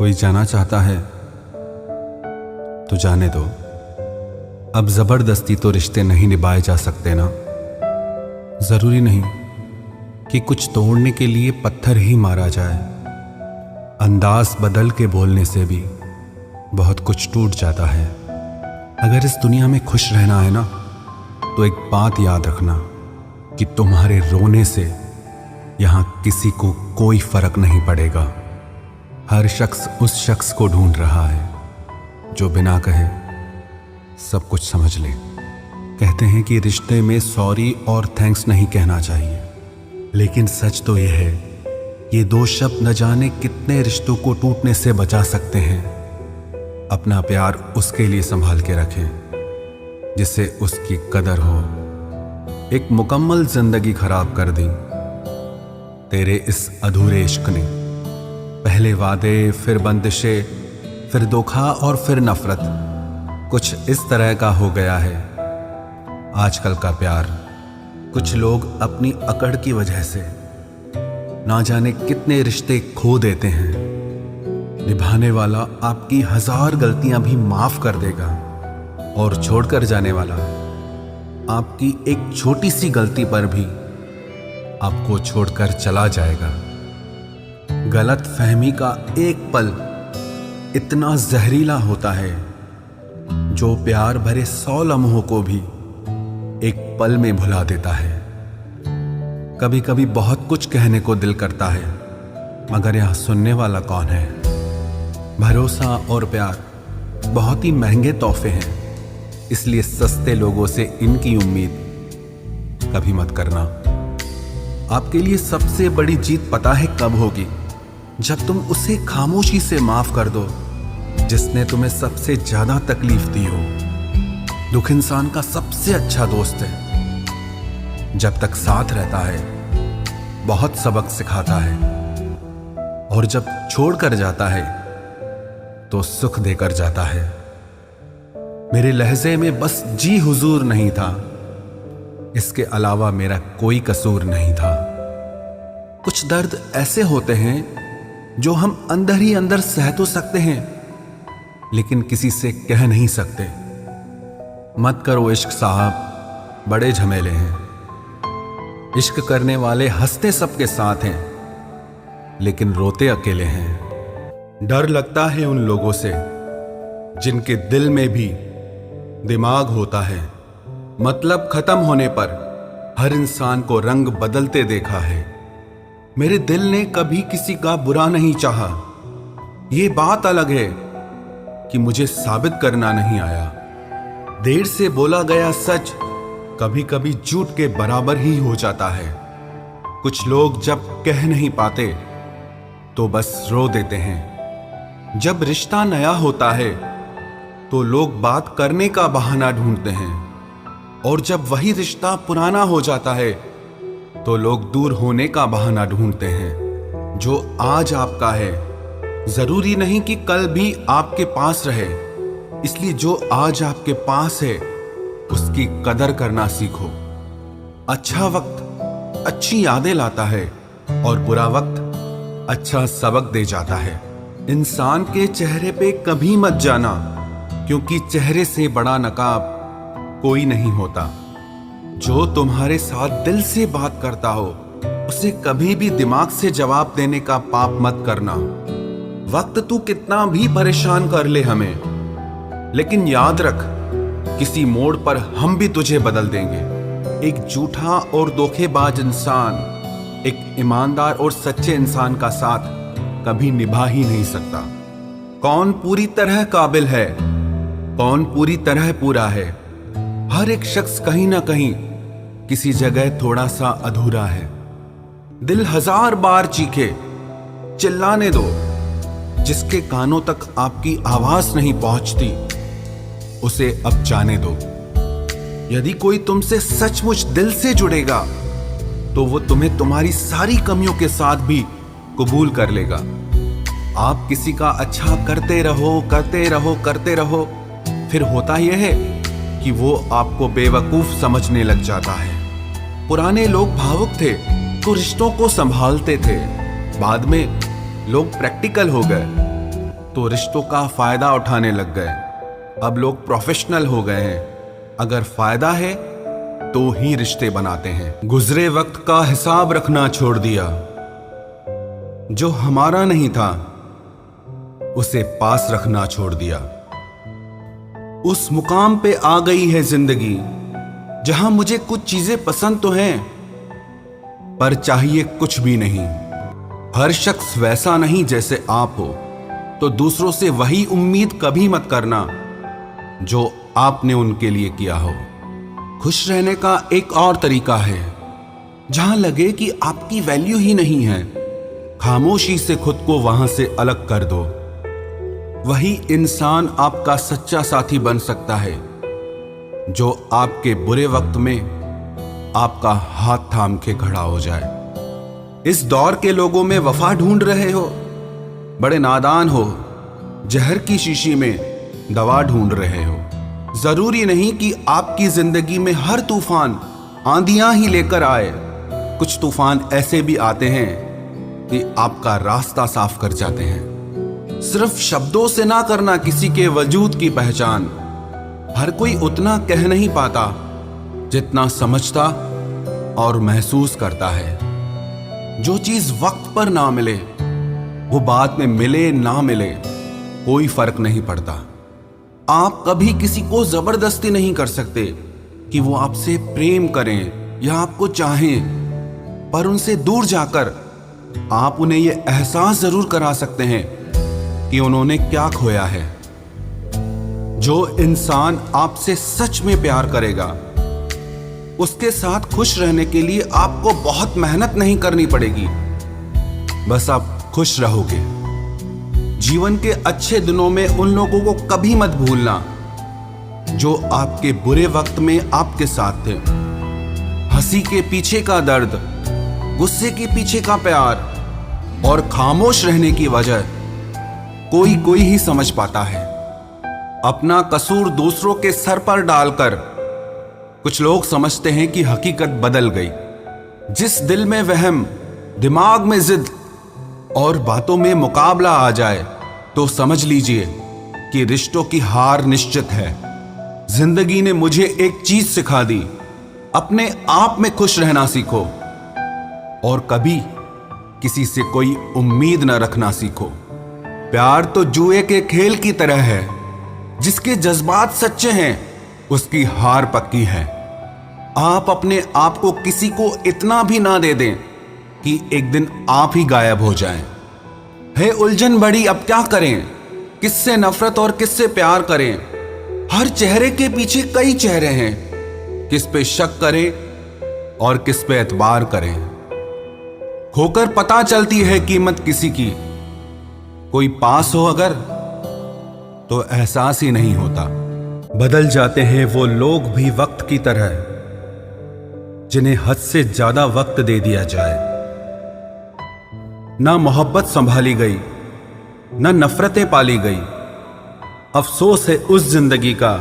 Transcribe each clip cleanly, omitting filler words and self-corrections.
कोई जाना चाहता है तो जाने दो। अब जबरदस्ती तो रिश्ते नहीं निभाए जा सकते ना। जरूरी नहीं कि कुछ तोड़ने के लिए पत्थर ही मारा जाए। अंदाज बदल के बोलने से भी बहुत कुछ टूट जाता है। अगर इस दुनिया में खुश रहना है ना, तो एक बात याद रखना कि तुम्हारे रोने से यहां किसी को कोई फर्क नहीं पड़ेगा। हर शख्स उस शख्स को ढूंढ रहा है जो बिना कहे सब कुछ समझ ले। कहते हैं कि रिश्ते में सॉरी और थैंक्स नहीं कहना चाहिए, लेकिन सच तो यह है, ये दो शब्द न जाने कितने रिश्तों को टूटने से बचा सकते हैं। अपना प्यार उसके लिए संभाल के रखें जिससे उसकी कदर हो। एक मुकम्मल जिंदगी खराब कर दी तेरे इस अधूरे इश्क ने। पहले वादे, फिर बंदिशें, फिर धोखा और फिर नफरत। कुछ इस तरह का हो गया है आजकल का प्यार। कुछ लोग अपनी अकड़ की वजह से ना जाने कितने रिश्ते खो देते हैं। निभाने वाला आपकी 1000 गलतियां भी माफ कर देगा और छोड़कर जाने वाला आपकी एक छोटी सी गलती पर भी आपको छोड़कर चला जाएगा। गलत फहमी का एक पल इतना जहरीला होता है जो प्यार भरे 100 लम्हों को भी एक पल में भुला देता है। कभी कभी बहुत कुछ कहने को दिल करता है, मगर यहां सुनने वाला कौन है। भरोसा और प्यार बहुत ही महंगे तोहफे हैं, इसलिए सस्ते लोगों से इनकी उम्मीद कभी मत करना। आपके लिए सबसे बड़ी जीत पता है कब होगी? जब तुम उसे खामोशी से माफ कर दो जिसने तुम्हें सबसे ज्यादा तकलीफ दी हो। दुख इंसान का सबसे अच्छा दोस्त है। जब तक साथ रहता है बहुत सबक सिखाता है, और जब छोड़कर जाता है तो सुख देकर जाता है। मेरे लहजे में बस जी हुजूर नहीं था, इसके अलावा मेरा कोई कसूर नहीं था। कुछ दर्द ऐसे होते हैं जो हम अंदर ही अंदर सह तो सकते हैं, लेकिन किसी से कह नहीं सकते। मत करो इश्क साहब, बड़े झमेले हैं। इश्क करने वाले हंसते सबके साथ हैं, लेकिन रोते अकेले हैं। डर लगता है उन लोगों से जिनके दिल में भी दिमाग होता है। मतलब खत्म होने पर हर इंसान को रंग बदलते देखा है। मेरे दिल ने कभी किसी का बुरा नहीं चाहा। ये बात अलग है कि मुझे साबित करना नहीं आया। देर से बोला गया सच कभी कभी झूठ के बराबर ही हो जाता है। कुछ लोग जब कह नहीं पाते तो बस रो देते हैं। जब रिश्ता नया होता है तो लोग बात करने का बहाना ढूंढते हैं, और जब वही रिश्ता पुराना हो जाता है तो लोग दूर होने का बहाना ढूंढते हैं। जो आज आपका है जरूरी नहीं कि कल भी आपके पास रहे, इसलिए जो आज आपके पास है उसकी कदर करना सीखो। अच्छा वक्त अच्छी यादें लाता है और बुरा वक्त अच्छा सबक दे जाता है। इंसान के चेहरे पे कभी मत जाना, क्योंकि चेहरे से बड़ा नकाब कोई नहीं होता। जो तुम्हारे साथ दिल से बात करता हो उसे कभी भी दिमाग से जवाब देने का पाप मत करना। वक्त तू कितना भी परेशान कर ले हमें, लेकिन याद रख किसी मोड़ पर हम भी तुझे बदल देंगे। एक झूठा और धोखेबाज इंसान एक ईमानदार और सच्चे इंसान का साथ कभी निभा ही नहीं सकता। कौन पूरी तरह काबिल है, कौन पूरी तरह पूरा है? हर एक शख्स कहीं ना कहीं किसी जगह थोड़ा सा अधूरा है। दिल 1000 बार चीखे, चिल्लाने दो। जिसके कानों तक आपकी आवाज नहीं पहुंचती उसे अब जाने दो। यदि कोई तुमसे सचमुच दिल से जुड़ेगा तो वो तुम्हें तुम्हारी सारी कमियों के साथ भी कबूल कर लेगा। आप किसी का अच्छा करते रहो, करते रहो, करते रहो, फिर होता यह है कि वो आपको बेवकूफ समझने लग जाता है। पुराने लोग भावुक थे तो रिश्तों को संभालते थे, बाद में लोग प्रैक्टिकल हो गए तो रिश्तों का फायदा उठाने लग गए। अब लोग प्रोफेशनल हो गए हैं। अगर फायदा है तो ही रिश्ते बनाते हैं। गुजरे वक्त का हिसाब रखना छोड़ दिया। जो हमारा नहीं था उसे पास रखना छोड़ दिया। उस मुकाम पे आ गई है जिंदगी जहां मुझे कुछ चीजें पसंद तो हैं, पर चाहिए कुछ भी नहीं। हर शख्स वैसा नहीं जैसे आप हो, तो दूसरों से वही उम्मीद कभी मत करना जो आपने उनके लिए किया हो। खुश रहने का एक और तरीका है, जहां लगे कि आपकी वैल्यू ही नहीं है, खामोशी से खुद को वहां से अलग कर दो। वही इंसान आपका सच्चा साथी बन सकता है जो आपके बुरे वक्त में आपका हाथ थाम के खड़ा हो जाए। इस दौर के लोगों में वफा ढूंढ रहे हो, बड़े नादान हो। जहर की शीशी में दवा ढूंढ रहे हो। जरूरी नहीं कि आपकी जिंदगी में हर तूफान आंधियां ही लेकर आए। कुछ तूफान ऐसे भी आते हैं कि आपका रास्ता साफ कर जाते हैं। सिर्फ शब्दों से ना करना किसी के वजूद की पहचान। हर कोई उतना कह नहीं पाता जितना समझता और महसूस करता है। जो चीज वक्त पर ना मिले वो बाद में मिले ना मिले कोई फर्क नहीं पड़ता। आप कभी किसी को जबरदस्ती नहीं कर सकते कि वो आपसे प्रेम करें या आपको चाहें, पर उनसे दूर जाकर आप उन्हें यह एहसास जरूर करा सकते हैं कि उन्होंने क्या खोया है। जो इंसान आपसे सच में प्यार करेगा उसके साथ खुश रहने के लिए आपको बहुत मेहनत नहीं करनी पड़ेगी, बस आप खुश रहोगे। जीवन के अच्छे दिनों में उन लोगों को कभी मत भूलना जो आपके बुरे वक्त में आपके साथ थे। हंसी के पीछे का दर्द, गुस्से के पीछे का प्यार और खामोश रहने की वजह कोई कोई ही समझ पाता है। अपना कसूर दूसरों के सर पर डालकर कुछ लोग समझते हैं कि हकीकत बदल गई। जिस दिल में वहम, दिमाग में जिद और बातों में मुकाबला आ जाए तो समझ लीजिए कि रिश्तों की हार निश्चित है। जिंदगी ने मुझे एक चीज सिखा दी, अपने आप में खुश रहना सीखो और कभी किसी से कोई उम्मीद न रखना सीखो। प्यार तो जुए के खेल की तरह है, जिसके जज्बात सच्चे हैं उसकी हार पक्की है। आप अपने आप को किसी को इतना भी ना दे दें कि एक दिन आप ही गायब हो जाएं। है उलझन बड़ी, अब क्या करें? किससे नफरत और किससे प्यार करें? हर चेहरे के पीछे कई चेहरे हैं, किस पे शक करें और किस पे एतबार करें। खोकर पता चलती है कीमत किसी की, कोई पास हो अगर तो एहसास ही नहीं होता। बदल जाते हैं वो लोग भी वक्त की तरह, जिन्हें हद से ज्यादा वक्त दे दिया जाए। ना मोहब्बत संभाली गई, ना नफरतें पाली गई। अफसोस है उस जिंदगी का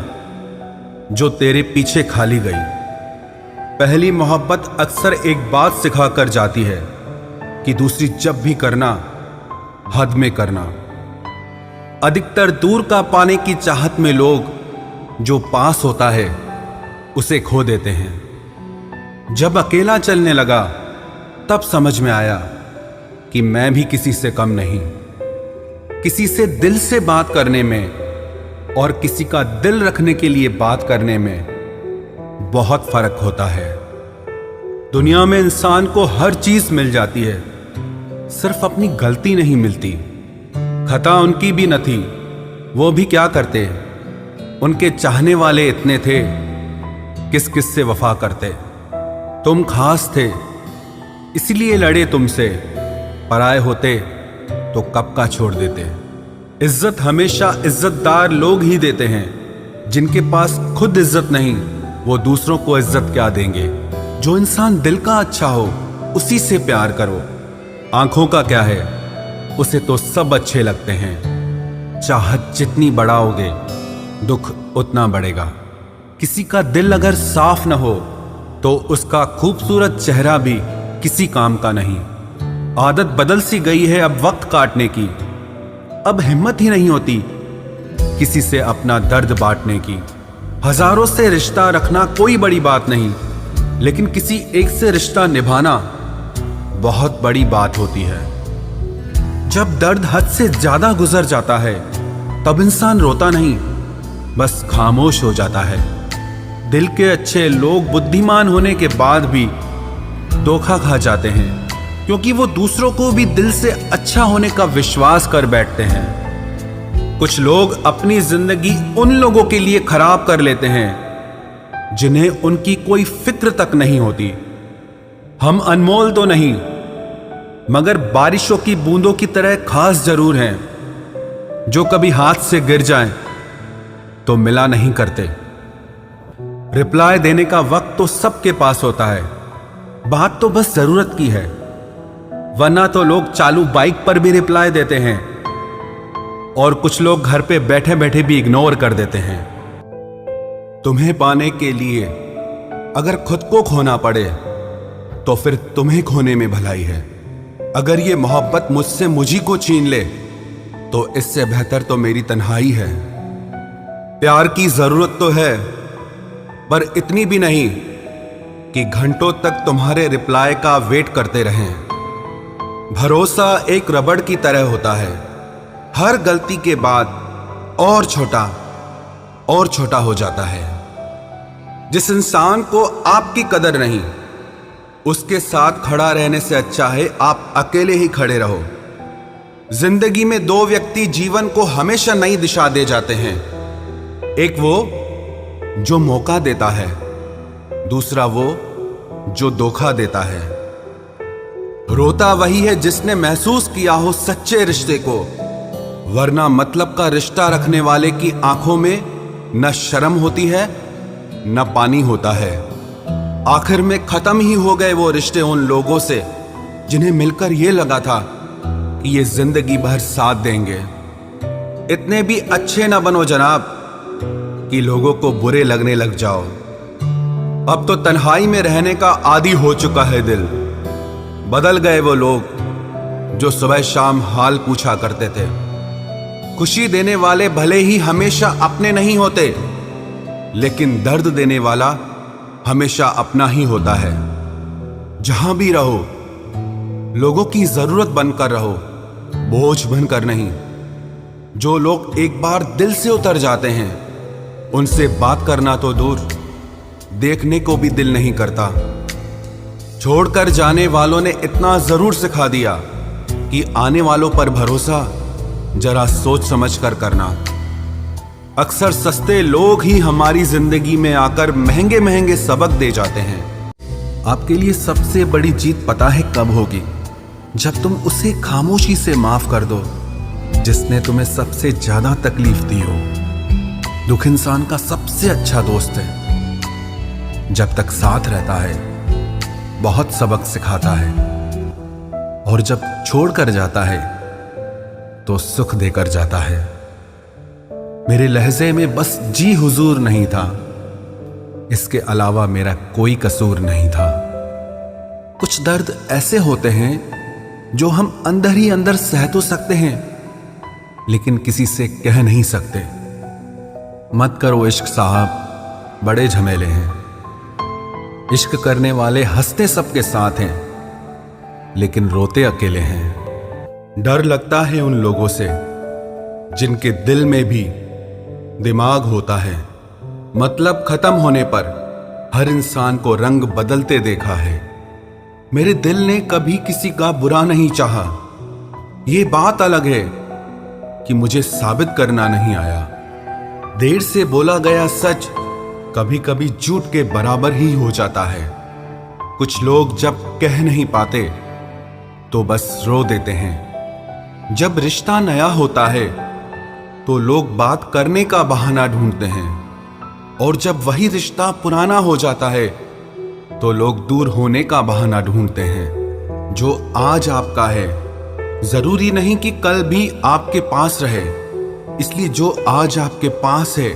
जो तेरे पीछे खाली गई। पहली मोहब्बत अक्सर एक बात सिखा कर जाती है कि दूसरी जब भी करना हद में करना। अधिकतर दूर का पाने की चाहत में लोग जो पास होता है उसे खो देते हैं। जब अकेला चलने लगा तब समझ में आया कि मैं भी किसी से कम नहीं। किसी से दिल से बात करने में और किसी का दिल रखने के लिए बात करने में बहुत फर्क होता है। दुनिया में इंसान को हर चीज मिल जाती है, सिर्फ अपनी गलती नहीं मिलती। खता उनकी भी न थी, वो भी क्या करते। उनके चाहने वाले इतने थे, किस किस से वफा करते। तुम खास थे इसलिए लड़े तुमसे, पराए होते तो कब का छोड़ देते। इज्जत हमेशा इज्जतदार लोग ही देते हैं। जिनके पास खुद इज्जत नहीं वो दूसरों को इज्जत क्या देंगे। जो इंसान दिल का अच्छा हो उसी से प्यार करो। आंखों का क्या है, उसे तो सब अच्छे लगते हैं। चाहत जितनी बढ़ाओगे दुख उतना बढ़ेगा। किसी का दिल अगर साफ न हो तो उसका खूबसूरत चेहरा भी किसी काम का नहीं। आदत बदल सी गई है अब वक्त काटने की। अब हिम्मत ही नहीं होती किसी से अपना दर्द बांटने की। हजारों से रिश्ता रखना कोई बड़ी बात नहीं, लेकिन किसी एक से रिश्ता निभाना बहुत बड़ी बात होती है। जब दर्द हद से ज्यादा गुजर जाता है तब इंसान रोता नहीं, बस खामोश हो जाता है। दिल के अच्छे लोग बुद्धिमान होने के बाद भी धोखा खा जाते हैं, क्योंकि वो दूसरों को भी दिल से अच्छा होने का विश्वास कर बैठते हैं। कुछ लोग अपनी जिंदगी उन लोगों के लिए खराब कर लेते हैं जिन्हें उनकी कोई फिक्र तक नहीं होती। हम अनमोल तो नहीं, मगर बारिशों की बूंदों की तरह खास जरूर हैं, जो कभी हाथ से गिर जाएं तो मिला नहीं करते। रिप्लाई देने का वक्त तो सबके पास होता है, बात तो बस जरूरत की है। वरना तो लोग चालू बाइक पर भी रिप्लाई देते हैं और कुछ लोग घर पे बैठे बैठे भी इग्नोर कर देते हैं। तुम्हें पाने के लिए अगर खुद को खोना पड़े तो फिर तुम्हें खोने में भलाई है। अगर ये मोहब्बत मुझसे मुझी को छीन ले तो इससे बेहतर तो मेरी तन्हाई है। प्यार की जरूरत तो है, पर इतनी भी नहीं कि घंटों तक तुम्हारे रिप्लाई का वेट करते रहें। भरोसा एक रबड़ की तरह होता है, हर गलती के बाद और छोटा हो जाता है। जिस इंसान को आपकी कदर नहीं, उसके साथ खड़ा रहने से अच्छा है आप अकेले ही खड़े रहो। जिंदगी में दो व्यक्ति जीवन को हमेशा नई दिशा दे जाते हैं। एक वो जो मौका देता है, दूसरा वो जो धोखा देता है। रोता वही है जिसने महसूस किया हो सच्चे रिश्ते को, वरना मतलब का रिश्ता रखने वाले की आंखों में न शर्म होती है न पानी होता है। आखिर में खत्म ही हो गए वो रिश्ते उन लोगों से जिन्हें मिलकर ये लगा था कि ये जिंदगी भर साथ देंगे। इतने भी अच्छे ना बनो जनाब कि लोगों को बुरे लगने लग जाओ। अब तो तन्हाई में रहने का आदी हो चुका है दिल। बदल गए वो लोग जो सुबह शाम हाल पूछा करते थे। खुशी देने वाले भले ही हमेशा अपने नहीं होते, लेकिन दर्द देने वाला हमेशा अपना ही होता है। जहां भी रहो लोगों की जरूरत बनकर रहो, बोझ बनकर नहीं। जो लोग एक बार दिल से उतर जाते हैं उनसे बात करना तो दूर, देखने को भी दिल नहीं करता। छोड़कर जाने वालों ने इतना जरूर सिखा दिया कि आने वालों पर भरोसा जरा सोच समझ कर करना। अक्सर सस्ते लोग ही हमारी जिंदगी में आकर महंगे महंगे सबक दे जाते हैं। आपके लिए सबसे बड़ी जीत पता है कब होगी? जब तुम उसे खामोशी से माफ कर दो जिसने तुम्हें सबसे ज्यादा तकलीफ दी हो। दुख इंसान का सबसे अच्छा दोस्त है। जब तक साथ रहता है बहुत सबक सिखाता है, और जब छोड़कर जाता है तो सुख देकर जाता है। मेरे लहजे में बस जी हुजूर नहीं था, इसके अलावा मेरा कोई कसूर नहीं था। कुछ दर्द ऐसे होते हैं जो हम अंदर ही अंदर सह तो सकते हैं, लेकिन किसी से कह नहीं सकते। मत करो इश्क साहब, बड़े झमेले हैं। इश्क करने वाले हंसते सबके साथ हैं, लेकिन रोते अकेले हैं। डर लगता है उन लोगों से जिनके दिल में भी दिमाग होता है। मतलब खत्म होने पर हर इंसान को रंग बदलते देखा है। मेरे दिल ने कभी किसी का बुरा नहीं चाहा। ये बात अलग है कि मुझे साबित करना नहीं आया। देर से बोला गया सच कभी कभी झूठ के बराबर ही हो जाता है। कुछ लोग जब कह नहीं पाते तो बस रो देते हैं। जब रिश्ता नया होता है तो लोग बात करने का बहाना ढूंढते हैं, और जब वही रिश्ता पुराना हो जाता है तो लोग दूर होने का बहाना ढूंढते हैं। जो आज आपका है जरूरी नहीं कि कल भी आपके पास रहे, इसलिए जो आज आपके पास है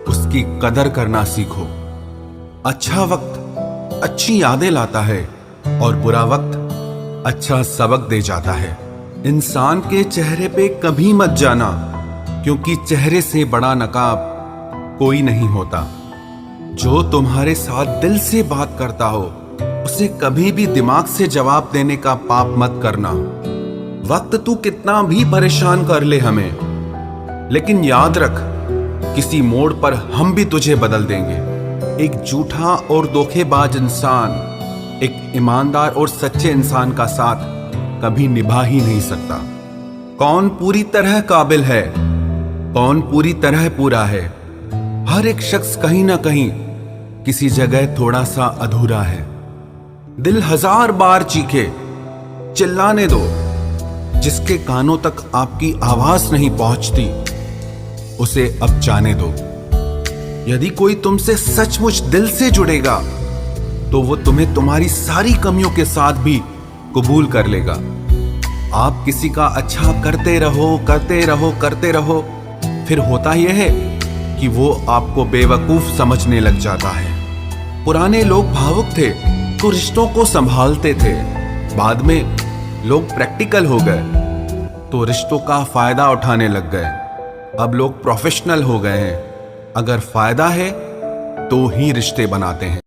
उसकी कदर करना सीखो। अच्छा वक्त अच्छी यादें लाता है और बुरा वक्त अच्छा सबक दे जाता है। इंसान के चेहरे पे कभी मत जाना, क्योंकि चेहरे से बड़ा नकाब कोई नहीं होता। जो तुम्हारे साथ दिल से बात करता हो उसे कभी भी दिमाग से जवाब देने का पाप मत करना। वक्त तू कितना भी परेशान कर ले हमें, लेकिन याद रख, किसी मोड़ पर हम भी तुझे बदल देंगे। एक झूठा और धोखेबाज इंसान एक ईमानदार और सच्चे इंसान का साथ कभी निभा ही नहीं सकता। कौन पूरी तरह काबिल है, कौन पूरी तरह पूरा है? हर एक शख्स कहीं ना कहीं किसी जगह थोड़ा सा अधूरा है। दिल 1000 बार चीखे, चिल्लाने दो। जिसके कानों तक आपकी आवाज नहीं पहुंचती उसे अब जाने दो। यदि कोई तुमसे सचमुच दिल से जुड़ेगा तो वो तुम्हें तुम्हारी सारी कमियों के साथ भी कबूल कर लेगा। आप किसी का अच्छा करते रहो, करते रहो, करते रहो, फिर होता यह है कि वो आपको बेवकूफ समझने लग जाता है। पुराने लोग भावुक थे तो रिश्तों को संभालते थे, बाद में लोग प्रैक्टिकल हो गए तो रिश्तों का फायदा उठाने लग गए। अब लोग प्रोफेशनल हो गए हैं, अगर फायदा है तो ही रिश्ते बनाते हैं।